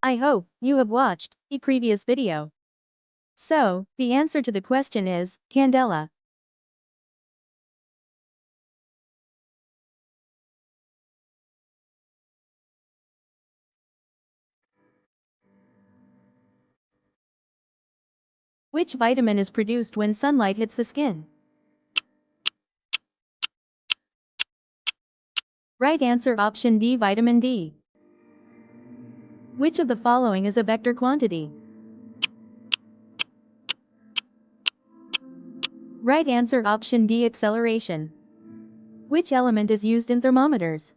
I hope you have watched the previous video. So, the answer to the question is candela. Which vitamin is produced when sunlight hits the skin? Right answer option D, vitamin D. Which of the following is a vector quantity? Right answer option D, acceleration. Which element is used in thermometers?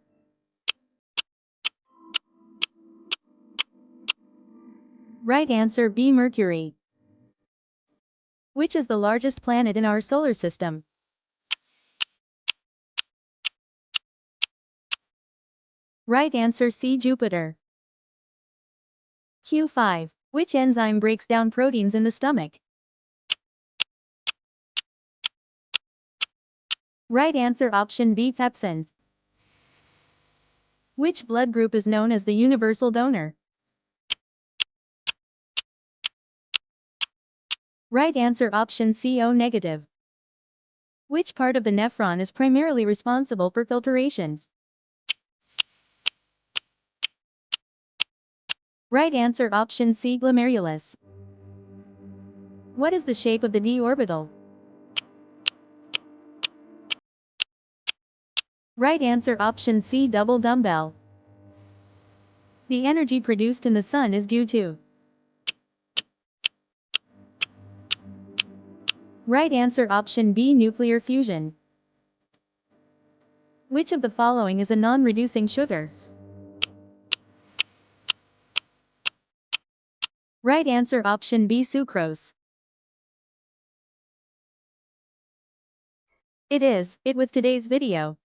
Right answer B, mercury. Which is the largest planet in our solar system? Right answer C, Jupiter. Q5. Which enzyme breaks down proteins in the stomach? Right answer option B, pepsin. Which blood group is known as the universal donor? Right answer option C, O negative. Which part of the nephron is primarily responsible for filtration? Right answer option C, glomerulus. What is the shape of the d orbital? Right answer option C, double dumbbell. The energy produced in the sun is due to. Right answer option B, nuclear fusion. Which of the following is a non-reducing sugar? Right answer option B, sucrose. It is it with today's video.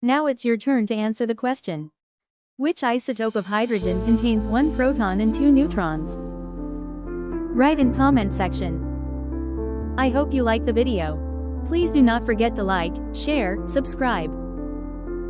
Now it's your turn to answer the question. Which isotope of hydrogen contains 1 proton and 2 neutrons? Write in comment section. I hope you like the video. Please do not forget to like, share, subscribe.